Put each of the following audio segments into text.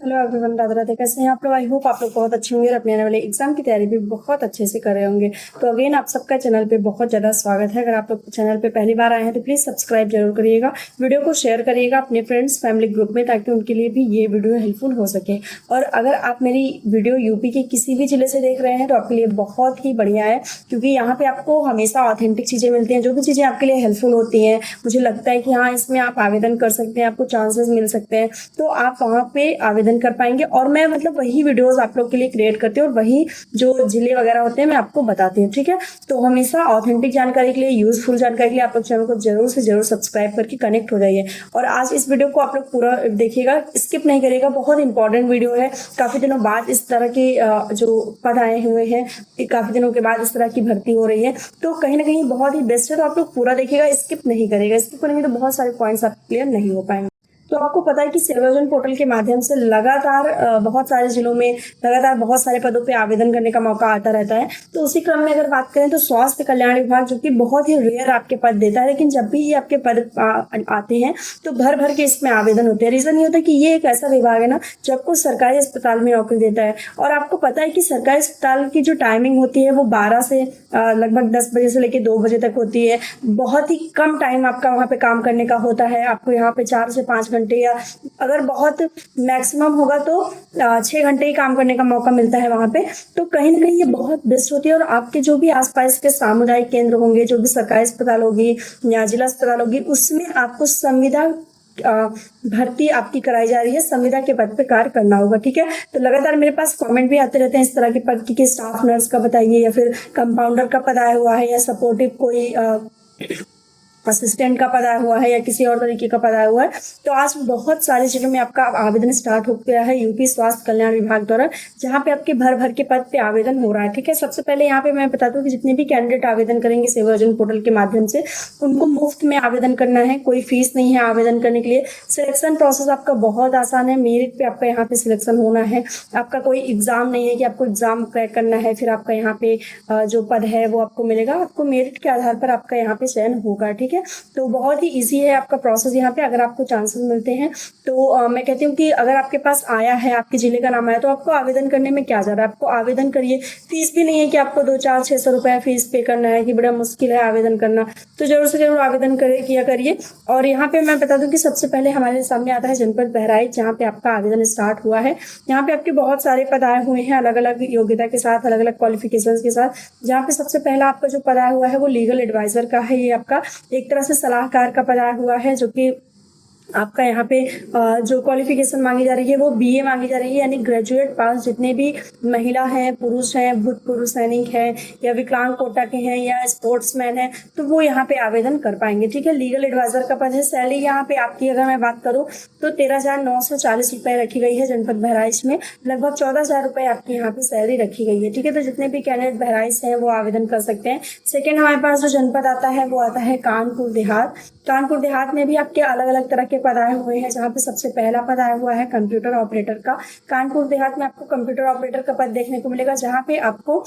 Hello everyone, Radhe Radhe. कैसे हैं आप लोग? आई होप आप लोग बहुत अच्छे होंगे और अपने आने वाले एग्जाम की तैयारी भी बहुत अच्छे से कर रहे होंगे। तो अगेन आप सबका चैनल पे बहुत ज़्यादा स्वागत है। अगर आप लोग चैनल पे पहली बार आए हैं तो प्लीज़ सब्सक्राइब जरूर करिएगा, वीडियो को शेयर करिएगा अपने फ्रेंड्स फैमिली ग्रुप में, ताकि उनके लिए भी ये वीडियो हेल्पफुल हो सके। और अगर आप मेरी वीडियो यूपी के किसी भी जिले से देख रहे हैं तो आपके लिए बहुत ही बढ़िया है, क्योंकि यहाँ पे आपको हमेशा ऑथेंटिक चीज़ें मिलती हैं। जो भी चीज़ें आपके लिए हेल्पफुल होती हैं, मुझे लगता है कि हाँ इसमें आप आवेदन कर सकते हैं, आपको चांसेस मिल सकते हैं, तो आप वहाँ पे आवेदन कर पाएंगे। और मैं मतलब वही वीडियोस आप लोग के लिए क्रिएट करती हूँ और वही जो जिले वगैरह होते हैं मैं आपको बताती हूँ, ठीक है। तो हमेशा ऑथेंटिक जानकारी के लिए, यूजफुल जानकारी के लिए आप लोग चैनल को जरूर से जरूर सब्सक्राइब करके कनेक्ट हो जाइए। और आज इस वीडियो को आप लोग पूरा देखिएगा, स्किप नहीं करिएगा, बहुत इंपॉर्टेंट वीडियो है। काफी दिनों बाद इस तरह के जो पद आए हुए हैं, काफी दिनों के बाद इस तरह की भर्ती हो रही है, तो कहीं ना कहीं बहुत ही बेस्ट है। तो आप लोग पूरा देखिएगा, स्किप नहीं करेगा। स्किप करेंगे तो बहुत सारे पॉइंट्स आप क्लियर नहीं हो पाएंगे। तो आपको पता है कि सेवायोजन पोर्टल के माध्यम से लगातार बहुत सारे जिलों में लगातार बहुत सारे पदों पे आवेदन करने का मौका आता रहता है। तो उसी क्रम में अगर बात करें तो स्वास्थ्य कल्याण विभाग, जो कि बहुत ही रेयर आपके पद देता है, लेकिन जब भी ये आपके पद आते हैं तो भर भर के इसमें आवेदन होते हैं। रीजन ये होता है कि ये एक ऐसा विभाग है ना जो आपको सरकारी अस्पताल में नौकरी देता है। और आपको पता है कि सरकारी अस्पताल की जो टाइमिंग होती है वो 12 से लगभग 10 बजे से लेकर 2 बजे तक होती है। बहुत ही कम टाइम आपका वहाँ पे काम करने का होता है। आपको यहाँ पे 4 से 5 घंटे, या अगर बहुत मैक्सिमम होगा तो 6 घंटे ही काम करने का मौका मिलता है वहां पे। तो कहीं ना कहीं ये बहुत बेस्ट होती है। और आपके जो भी आसपास के सामुदायिक केंद्र होंगे, जो भी सरकारी अस्पताल होगी या जिला अस्पताल होगी, उसमें आपको संविदा भर्ती आपकी कराई जा रही है, संविदा के पद पे कार्य करना होगा, ठीक है। तो लगातार मेरे पास कमेंट भी आते रहते हैं इस तरह के पद की, स्टाफ नर्स का बताइए, या फिर कंपाउंडर का पद आया हुआ है, या सपोर्टिव कोई असिस्टेंट का पद आया हुआ है, या किसी और तरीके का पद आया हुआ है। तो आज बहुत सारे जिलों में आपका आवेदन स्टार्ट हो गया है यूपी स्वास्थ्य कल्याण विभाग द्वारा, जहां पे आपके भर भर के पद पे आवेदन हो रहा है, ठीक है। सबसे पहले यहाँ पे मैं बता दूं कि जितने भी कैंडिडेट आवेदन करेंगे सेवायोजन पोर्टल के माध्यम से, उनको मुफ्त में आवेदन करना है, कोई फीस नहीं है आवेदन करने के लिए। सिलेक्शन प्रोसेस आपका बहुत आसान है, मेरिट पे आपका यहाँ पे सिलेक्शन होना है। आपका कोई एग्जाम नहीं है कि आपको एग्जाम क्रैक करना है फिर आपका यहाँ पे जो पद है वो आपको मिलेगा। आपको मेरिट के आधार पर आपका यहाँ पे चयन होगा, ठीक है। तो बहुत ही इजी है आपका प्रोसेस यहाँ पे। अगर आपको चांसेस मिलते हैं तो मैं कहती हूँ कि अगर आपके पास आया है, आपके जिले का नाम आया, तो आपको आवेदन करने में क्या जा रहा है, आपको आवेदन करिए। फीस भी नहीं है कि आपको 200-400-600 रुपया फीस पे करना है, कि बड़ा मुश्किल है आवेदन करना। तो जरूर से जरूर आवेदन किया करिए। और यहाँ पे मैं बता दूं कि सबसे पहले हमारे सामने आता है जनपद बहराइच, जहाँ पे आपका आवेदन स्टार्ट हुआ है। यहाँ पे आपके बहुत सारे पद आए हुए हैं, अलग अलग योग्यता के साथ, अलग अलग क्वालिफिकेशन के साथ। जहाँ पे सबसे पहला आपका जो पद आया हुआ है वो लीगल एडवाइजर का है। ये आपका एक तरह से सलाहकार का पद आया हुआ है, जो कि आपका यहाँ पे जो क्वालिफिकेशन मांगी जा रही है वो बीए मांगी जा रही है, यानी ग्रेजुएट पास। जितने भी महिला हैं, पुरुष हैं, भूतपूर्व सैनिक हैं, या विकलांग कोटा के हैं, या स्पोर्ट्समैन हैं, तो वो यहाँ पे आवेदन कर पाएंगे, ठीक है। लीगल एडवाइजर का पद है। सैलरी यहाँ पे आपकी अगर मैं बात करूँ तो 13,940 रुपए रखी गई है जनपद बहराइच में। लगभग 14,000 रुपए आपकी यहाँ पे सैलरी रखी गई है, ठीक है। तो जितने भी कैंडिडेट बहराइच हैं वो आवेदन कर सकते हैं। सेकेंड हमारे पास जो जनपद आता है वो आता है कानपुर देहात। कानपुर देहात में भी आपके अलग अलग तरह के पद आए हुए हैं, जहाँ पे सबसे पहला पद आया हुआ है कंप्यूटर ऑपरेटर का। कानपुर देहात में आपको कंप्यूटर ऑपरेटर का पद देखने को मिलेगा, जहाँ पे आपको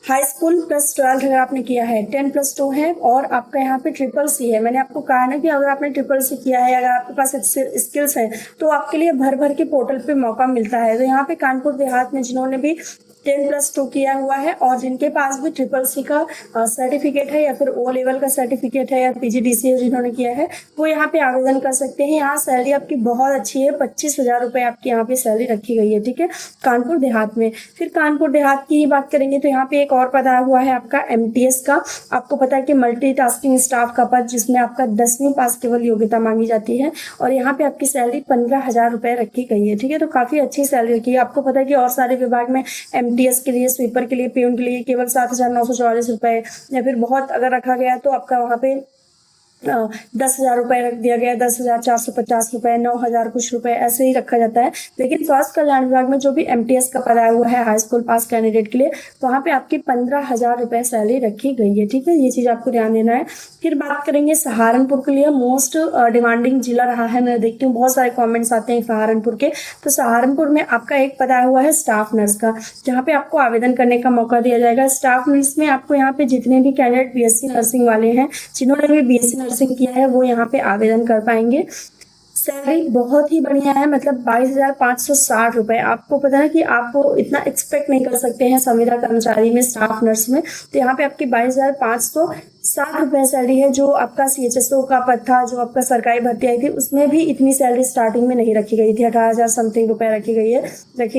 हाई स्कूल +12 अगर आपने किया है, 10+2 है, और आपका यहाँ पे CCC है। मैंने आपको कहा ना कि अगर आपने CCC किया है, अगर आपके पास स्किल्स हैं, तो आपके लिए भर भर के पोर्टल पे मौका मिलता है। तो यहाँ पे कानपुर देहात में जिन्होंने भी 10+2 किया हुआ है और जिनके पास भी CCC का सर्टिफिकेट है, या फिर O लेवल का सर्टिफिकेट है, या PGDCA जिन्होंने किया है, वो यहाँ पे आवेदन कर सकते हैं। यहाँ सैलरी आपकी बहुत अच्छी है, 25,000 रुपए आपकी यहाँ पे सैलरी रखी गई है, ठीक है, कानपुर देहात में। फिर कानपुर देहात की ही बात करेंगे तो यहाँ पे एक और पद आया हुआ है आपका MTS का। आपको पता है कि मल्टीटास्किंग स्टाफ का पद, जिसमें आपका 10वीं पास केवल योग्यता मांगी जाती है, और यहाँ पे आपकी सैलरी 15,000 रुपए रखी गई है, ठीक है। तो काफी अच्छी सैलरी रखी है। आपको पता है कि और सारे विभाग में MTS के लिए, स्वीपर के लिए, पीयून के लिए केवल 7,944 रुपए, या फिर बहुत अगर रखा गया तो आपका वहां पे 10,000 रुपए रख दिया गया, 10,450 रुपए, 9,000 कुछ रुपए, ऐसे ही रखा जाता है। लेकिन स्वास्थ्य कल्याण विभाग में जो भी MTS का पद आया हुआ है हाई स्कूल पास कैंडिडेट के लिए, वहां पे आपकी 15,000 रुपए सैलरी रखी गई है, ठीक है। ये चीज आपको ध्यान देना है। फिर बात करेंगे सहारनपुर के लिए। मोस्ट डिमांडिंग जिला रहा है, मैं देखती हूँ बहुत सारे कॉमेंट्स आते हैं सहारनपुर के। तो सहारनपुर में आपका एक पद आया हुआ है स्टाफ नर्स का, जहाँ पे आपको आवेदन करने का मौका दिया जाएगा। स्टाफ नर्स में आपको यहाँ पे जितने भी कैंडिडेट BSc नर्सिंग वाले हैं, जिन्होंने भी BSc नर्सिंग किया है, वो यहाँ पे आवेदन कर पाएंगे। सैलरी बहुत ही बढ़िया है, मतलब 22,560 रुपए। आपको पता है कि आप इतना एक्सपेक्ट नहीं कर सकते हैं संविदा कर्मचारी में, स्टाफ नर्स में। तो यहाँ पे आपकी 22,560 रुपए सैलरी है। जो आपका CHSO का पद था, जो आपका सरकारी भर्ती आई थी, उसमें भी इतनी सैलरी स्टार्टिंग में नहीं रखी गई थी, 18,000 समथिंग रुपए रखी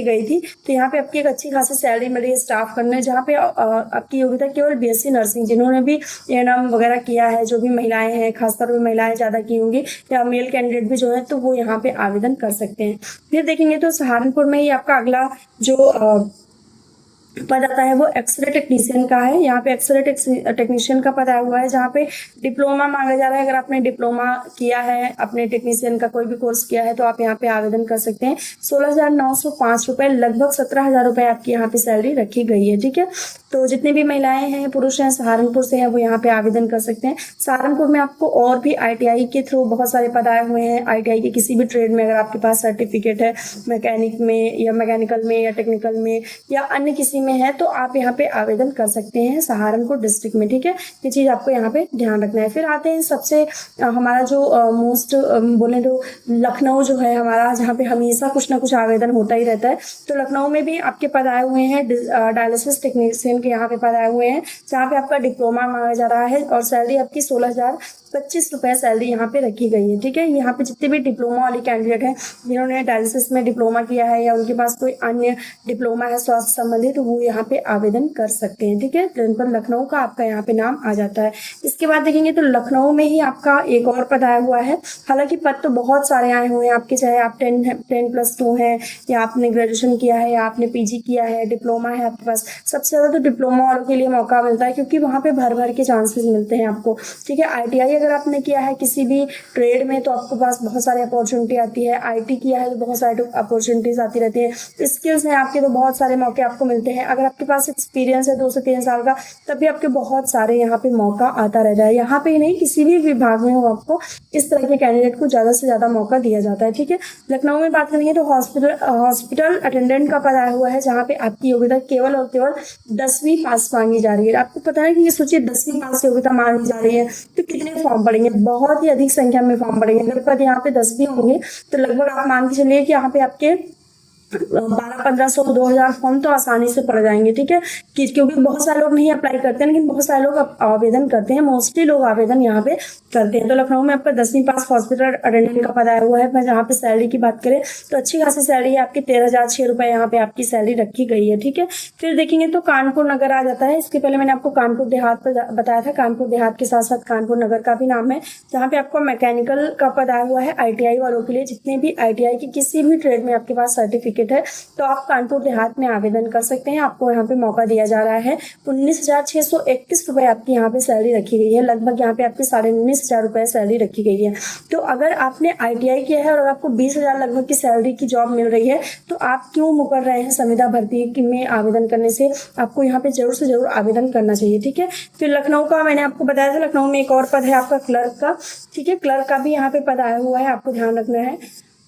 गई थी। तो यहाँ पे आपकी एक अच्छी खासी सैलरी मिल रही है स्टाफ करने, जहाँ पे आपकी योग्यता केवल BSc नर्सिंग, जिन्होंने भी एएनएम वगैरह किया है, जो भी महिलाएं हैं, खासतौर पर महिलाएं ज्यादा की होंगी, या मेल कैंडिडेट भी जो है, तो वो यहाँ पे आवेदन कर सकते हैं। फिर देखेंगे तो सहारनपुर में ही आपका अगला जो पद आता है वो एक्सरे टेक्नीशियन का है। यहाँ पे एक्सरे टेक्नीशियन का पद आया हुआ है, जहाँ पे डिप्लोमा मांगा जा रहा है। अगर आपने डिप्लोमा किया है, अपने टेक्नीशियन का कोई भी कोर्स किया है, तो आप यहाँ पे आवेदन कर सकते हैं। 16,905 रुपए, लगभग 17,000 रुपए आपकी यहाँ पे सैलरी रखी गई है। ठीक है, तो जितने भी महिलाएं हैं, पुरुष हैं, सहारनपुर से हैं, वो यहाँ पे आवेदन कर सकते हैं। सहारनपुर में आपको और भी ITI के थ्रू बहुत सारे पद आए हुए हैं। ITI के किसी भी ट्रेड में अगर आपके पास सर्टिफिकेट है, मैकेनिक में या मैकेनिकल में या टेक्निकल में या अन्य किसी में है, तो आप यहाँ पे आवेदन कर सकते हैं सहारनपुर डिस्ट्रिक्ट में। ठीक है, ये चीज आपको यहाँ पे ध्यान रखना है। फिर आते हैं सबसे हमारा जो मोस्ट बोले तो लखनऊ जो है हमारा, जहाँ पे हमेशा कुछ ना कुछ आवेदन होता ही रहता है। तो लखनऊ में भी आपके पद आए हुए हैं, डायलिसिस टेक्नीशियन के यहाँ पे पद आए हुए हैं, जहाँ पे आपका डिप्लोमा मांगा जा रहा है और सैलरी आपकी 16,025 रुपए सैलरी यहाँ पे रखी गई है। ठीक है, यहाँ पे जितने भी डिप्लोमा वाले कैंडिडेट हैं, जिन्होंने डायलिसिस में डिप्लोमा किया है या उनके पास कोई अन्य डिप्लोमा है स्वास्थ्य संबंधित, तो वो यहाँ पे आवेदन कर सकते हैं। ठीक है, जनपद लखनऊ का आपका यहाँ पे नाम आ जाता है। इसके बाद देखेंगे तो लखनऊ में ही आपका एक और पद आया हुआ है। हालांकि पद तो बहुत सारे आए हुए हैं आपके, चाहे आप 10+2 हैं, या आपने ग्रेजुएशन किया है, या आपने PG किया है, डिप्लोमा है आपके पास। सबसे ज्यादा तो डिप्लोमा वालों के लिए मौका मिलता है, क्योंकि वहाँ पे भर भर के चांसेस मिलते हैं आपको। ठीक है, ITI अगर आपने किया है किसी भी ट्रेड में, तो आपके पास बहुत सारी अपॉर्चुनिटी आती है। IT किया है तो बहुत सारी अपॉर्चुनिटीज आती रहती है। स्किल्स हैं आपके तो बहुत सारे मौके आपको मिलते हैं। अगर आपके पास एक्सपीरियंस है 2 से 3 साल का, तब भी आपके बहुत सारे यहाँ पे मौका आता रहता है। यहाँ पे ही नहीं, किसी भी विभाग में हो, आपको इस तरह के कैंडिडेट को ज्यादा से ज्यादा मौका दिया जाता है। ठीक है, लखनऊ में बात करेंगे तो हॉस्पिटल अटेंडेंट का पद आया हुआ है, जहाँ पे आपकी योग्यता केवल और केवल 10वीं पास मांगी जा रही है। आपको पता है कि ये सोचिए 10वीं पास योग्यता मांगी जा रही है, तो कितने फॉर्म पड़ेंगे? बहुत ही अधिक संख्या में फॉर्म पड़ेंगे। अगर पद यहाँ पे 10 भी होंगे, तो लगभग आप मान के चलिए कि यहाँ पे आपके 1200-1500 2,000 फॉर्म तो आसानी से पड़ जाएंगे। ठीक है, क्योंकि बहुत सारे लोग नहीं अप्लाई करते हैं, लेकिन बहुत सारे लोग आवेदन करते हैं। मोस्टली लोग आवेदन यहाँ पे करते हैं। तो लखनऊ में आपका 10वीं पास हॉस्पिटल अटेंडेंट का पद आया हुआ है। मैं जहाँ पे सैलरी की बात करें तो अच्छी खासी सैलरी है आपकी, 13,006 रुपए यहाँ पे आपकी सैलरी रखी गई है। ठीक है, फिर देखेंगे तो कानपुर नगर आ जाता है। इसके पहले मैंने आपको कानपुर देहात पर बताया था। कानपुर देहात के साथ साथ कानपुर नगर का भी नाम है, जहाँ पे आपको मैकेनिकल का पद आया हुआ है। ITI वालों के लिए, जितने भी ITI की किसी भी ट्रेड में आपके पास सर्टिफिकेट है, तो आप कानपुर देहात में आवेदन कर सकते हैं। आपको यहाँ पे मौका दिया जा रहा है। 19,631 रुपए आपकी यहाँ पे सैलरी रखी गई है। लगभग यहाँ पे आपकी 19,500 रुपए सैलरी रखी गई है। तो अगर आपने ITI किया है और आपको 20,000 लगभग की सैलरी की जॉब मिल रही है, तो आप क्यों मुकर रहे हैं संविदा भर्ती में आवेदन करने से? आपको यहाँ पे जरूर से जरूर आवेदन करना चाहिए। ठीक है, फिर लखनऊ का मैंने आपको बताया था, लखनऊ में एक और पद है आपका क्लर्क का। ठीक है, क्लर्क का भी यहाँ पे पद आया हुआ है, आपको ध्यान रखना है।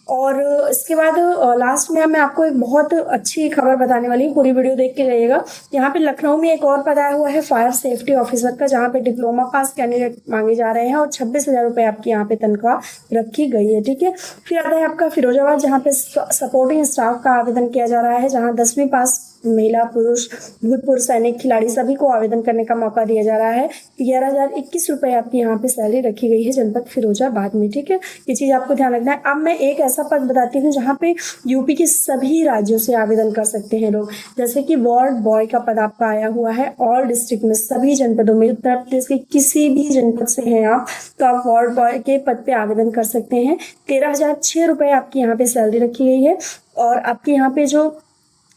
और इसके बाद लास्ट में मैं आपको एक बहुत अच्छी खबर बताने वाली हूँ, पूरी वीडियो देख के जाइएगा। यहाँ पे लखनऊ में एक और पद आया हुआ है फायर सेफ्टी ऑफिसर का, जहाँ पे डिप्लोमा पास कैंडिडेट मांगे जा रहे हैं और 26,000 रुपए आपकी यहाँ पे तनख्वाह रखी गई है। ठीक है, फिर आता है आपका फिरोजाबाद, जहाँ पे सपोर्टिंग स्टाफ का आवेदन किया जा रहा है, जहाँ 10वीं पास महिला, पुरुष, भूतपूर्व सैनिक, खिलाड़ी सभी को आवेदन करने का मौका दिया जा रहा है। 11,021 रुपए आपकी यहाँ पे सैलरी रखी गई है जनपद फिरोजाबाद में। ठीक है, ये चीज आपको ध्यान रखना है। अब मैं एक ऐसा पद बताती हूँ जहाँ पे यूपी के सभी राज्यों से आवेदन कर सकते हैं लोग, जैसे कि वार्ड बॉय का पद आपका आया हुआ है। ऑल डिस्ट्रिक्ट में, सभी जनपदों में, उत्तर प्रदेश के किसी भी जनपद से हैं आप, तो आप वार्ड बॉय के पद पे आवेदन कर सकते हैं। 13,006 रुपए आपकी यहाँ पे सैलरी रखी गई है। और आपके यहाँ पे जो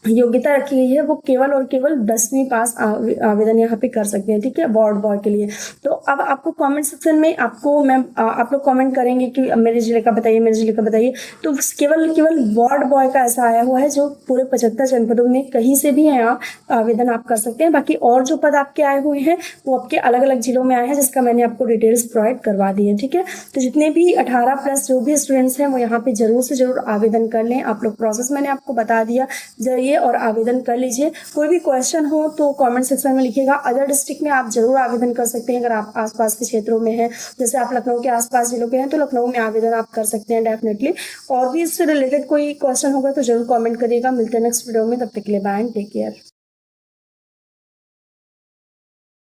योग्यता रखी गई है वो केवल और केवल 10वीं पास आवेदन यहाँ पे कर सकते हैं। ठीक है, वार्ड बॉय के लिए। तो अब आपको कमेंट सेक्शन में आप लोग कमेंट करेंगे कि मेरे जिले का बताइए, मेरे जिले का बताइए। तो केवल वार्ड बॉय का ऐसा आया हुआ है, जो पूरे 75 जनपदों में कहीं से भी है आप आवेदन आप कर सकते हैं। बाकी और जो पद आपके आए हुए हैं वो आपके अलग अलग जिलों में आए हैं, जिसका मैंने आपको डिटेल्स प्रोवाइड करवा दी है। ठीक है, तो जितने भी 18+ जो भी स्टूडेंट्स हैं वो यहाँ पे जरूर से जरूर आवेदन कर लें। आप लोग प्रोसेस मैंने आपको बता दिया। जरिए जाइए और आवेदन कर लीजिए। कोई भी क्वेश्चन हो तो कमेंट सेक्शन में लिखिएगा। अदर डिस्ट्रिक्ट में आप जरूर आवेदन कर सकते हैं अगर आप आसपास के क्षेत्रों में हैं, जैसे आप लखनऊ के आसपास जिलों के हैं तो लखनऊ में आवेदन आप कर सकते हैं डेफिनेटली। और भी इससे रिलेटेड कोई क्वेश्चन होगा तो जरूर कॉमेंट करिएगा। मिलते हैं नेक्स्ट वीडियो में, तब तक के लिए बाय एंड टेक केयर।